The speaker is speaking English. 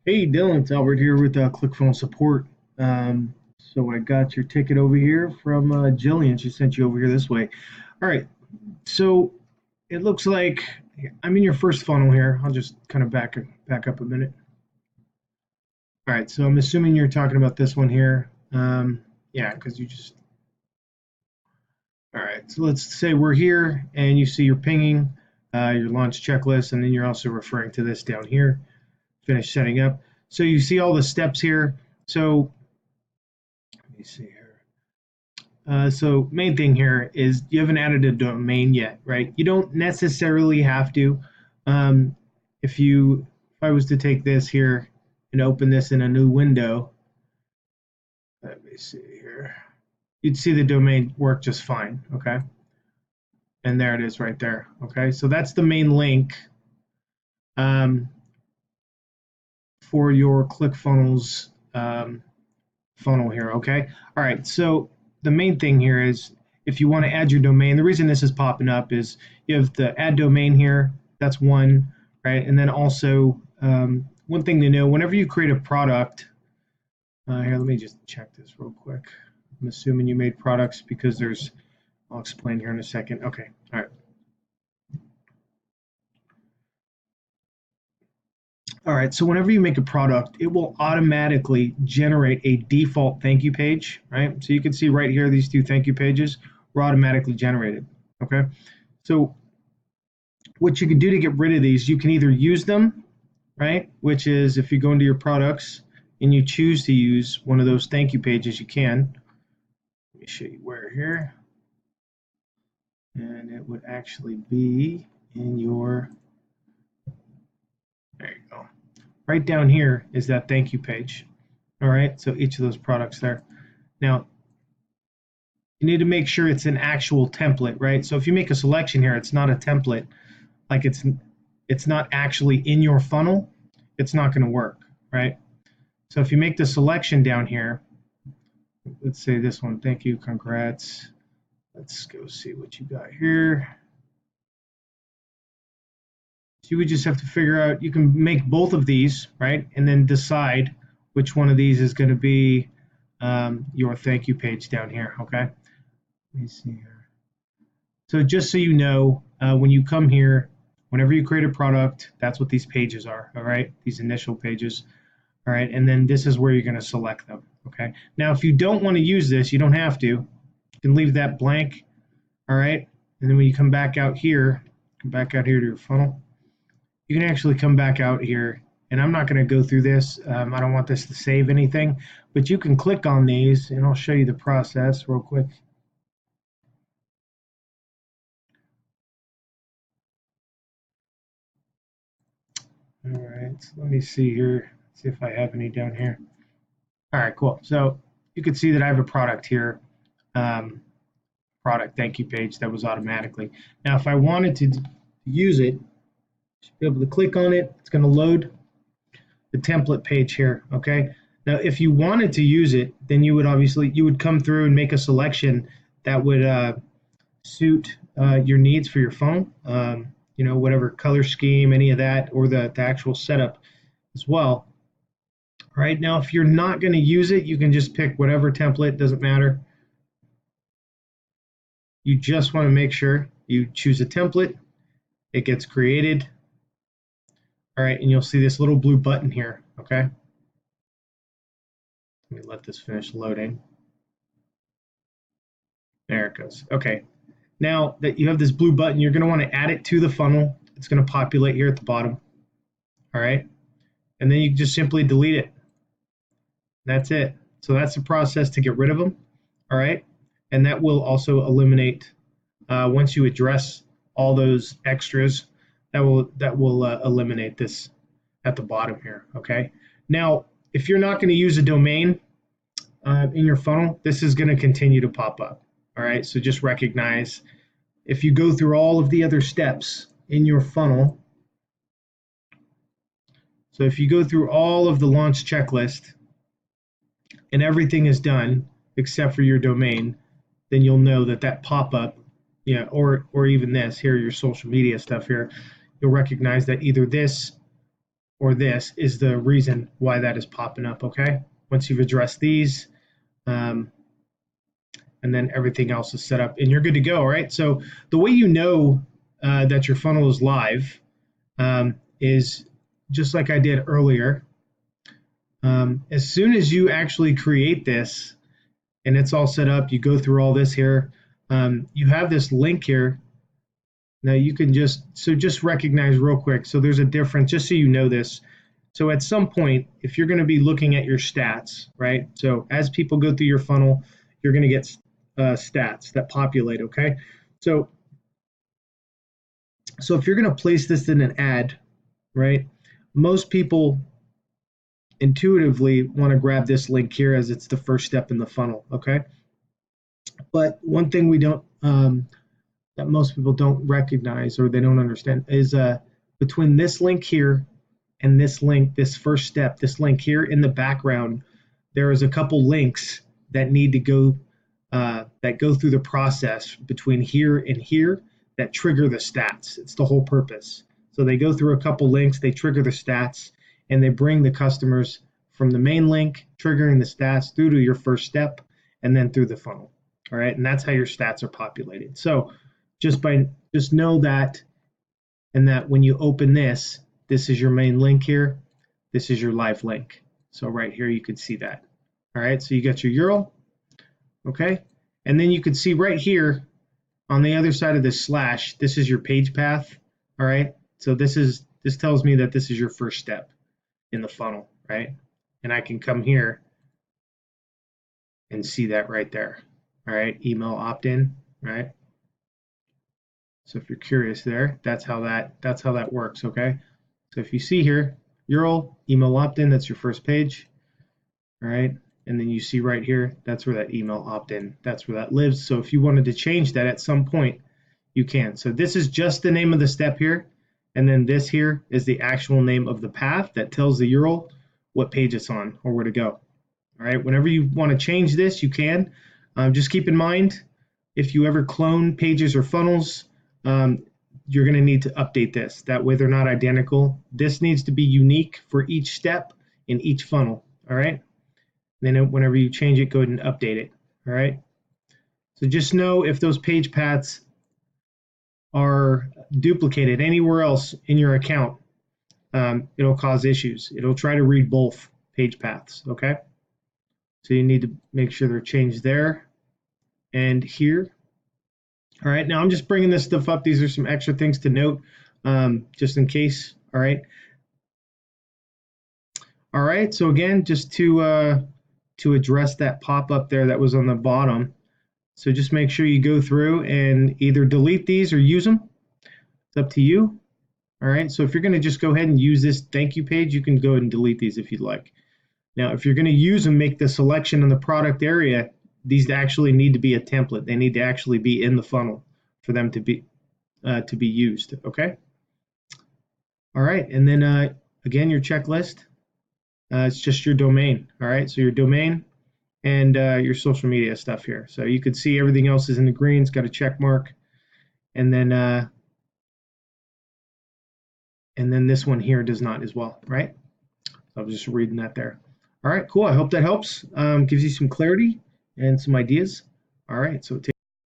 Hey Dylan, it's Albert here with ClickFunnels Support. So I got your ticket over here from Jillian. She sent you over here this way. All right, so it looks like I'm in your first funnel here. I'll just kind of back up a minute. All right, so I'm assuming you're talking about this one here. Yeah, because you just. All right, so let's say we're here and you see your pinging, your launch checklist, and then you're also referring to this down here. Finish setting up. So you see all the steps here. So let me see here. So main thing here is you haven't added a domain yet, right? You don't necessarily have to. Um, if I was to take this here and open this in a new window, let me see here, you'd see the domain work just fine, okay? And there it is right there, okay? So that's the main link um, for your ClickFunnels funnel here, okay? All right, so the main thing here is if you want to add your domain, the reason this is popping up is you have the add domain here, that's one, right? And then also, one thing to know, whenever you create a product, here, let me just check this real quick. I'm assuming you made products because I'll explain here in a second. Okay, all right. All right, so whenever you make a product, it will automatically generate a default thank you page, right? So you can see right here, these two thank you pages were automatically generated, okay? So what you can do to get rid of these, you can either use them, right? Which is if you go into your products and you choose to use one of those thank you pages, you can. Let me show you where here. And it would actually be in your, there you go. Right down here is that thank you page. All right, so each of those products there. Now, you need to make sure it's an actual template, right? So if you make a selection here, it's not a template, like it's not actually in your funnel, it's not going to work, right? So if you make the selection down here, let's say this one, thank you, congrats. Let's go see what you got here. So you would just have to figure out, you can make both of these, right? And then decide which one of these is going to be your thank you page down here, okay? Let me see here. So just so you know, when you come here, whenever you create a product, that's what these pages are, all right? These initial pages, all right? And then this is where you're going to select them, okay? Now, if you don't want to use this, you don't have to. You can leave that blank, all right? And then when you come back out here to your funnel, you can actually come back out here, and I'm not going to go through this. I don't want this to save anything, but you can click on these, and I'll show you the process real quick. All right, so let me see here, see if I have any down here. All right, cool. So you can see that I have a product here, product thank you page that was automatically. Now, if I wanted to use it, be able to click on it. It's going to load the template page here. Okay. Now, if you wanted to use it, then you would come through and make a selection that would suit your needs for your phone. Whatever color scheme, any of that, or the actual setup as well. All right. Now, if you're not going to use it, you can just pick whatever template. Doesn't matter. You just want to make sure you choose a template. It gets created. All right, and you'll see this little blue button here, okay? Let me let this finish loading. There it goes. Okay, now that you have this blue button, you're gonna wanna add it to the funnel. It's gonna populate here at the bottom, all right? And then you just simply delete it. That's it. So that's the process to get rid of them, all right? And that will also eliminate, once you address all those extras, that will eliminate this at the bottom here, okay? Now, if you're not going to use a domain in your funnel, this is going to continue to pop up, all right? So just recognize if you go through all of the other steps in your funnel, so if you go through all of the launch checklist and everything is done except for your domain, then you'll know that pop-up, or even this here, your social media stuff here, you'll recognize that either this or this is the reason why that is popping up, okay? Once you've addressed these, and then everything else is set up and you're good to go, right? So the way you know that your funnel is live is just like I did earlier. As soon as you actually create this and it's all set up, you go through all this here, you have this link here. Now you can just recognize real quick. So there's a difference, just so you know this. So at some point, if you're going to be looking at your stats, right? So as people go through your funnel, you're going to get stats that populate, okay? So if you're going to place this in an ad, right? Most people intuitively want to grab this link here as it's the first step in the funnel, okay? But one thing we don't, that most people don't recognize or they don't understand is between this link here and this link, this first step, this link here in the background, there is a couple links that need to go, that go through the process between here and here that trigger the stats. It's the whole purpose. So they go through a couple links, they trigger the stats, and they bring the customers from the main link, triggering the stats through to your first step, and then through the funnel. All right, and that's how your stats are populated. So just know that, and that when you open this, this is your main link here, this is your live link. So right here you can see that. All right, so you got your URL, okay, and then you can see right here on the other side of this slash, this is your page path. All right, so this tells me that this is your first step in the funnel, right? And I can come here and see that right there. All right, email opt-in, right? So if you're curious there, that's how that works, okay? So if you see here, URL, email opt-in, that's your first page, all right? And then you see right here, that's where that email opt-in, that's where that lives. So if you wanted to change that at some point, you can. So this is just the name of the step here, and then this here is the actual name of the path that tells the URL what page it's on or where to go. All right, whenever you want to change this, you can. Just keep in mind, if you ever clone pages or funnels, you're going to need to update this. That way they're not identical. This needs to be unique for each step in each funnel. All right. Then whenever you change it, go ahead and update it. All right. So just know if those page paths are duplicated anywhere else in your account, it'll cause issues. It'll try to read both page paths. Okay. So you need to make sure they're changed there and here. All right, now I'm just bringing this stuff up. These are some extra things to note, just in case. All right. All right, so again, just to address that pop-up there that was on the bottom. So just make sure you go through and either delete these or use them. It's up to you. All right, so if you're going to just go ahead and use this thank you page, you can go ahead and delete these if you'd like. Now, if you're going to use them, make the selection in the product area, these actually need to be a template. They need to actually be in the funnel for them to be used, okay? All right, and then again, your checklist, it's just your domain, all right? So your domain and your social media stuff here. So you could see everything else is in the green, it's got a check mark, and then this one here does not as well, right? So I'm just reading that there. All right, cool. I hope that helps. Gives you some clarity and some ideas. All right, so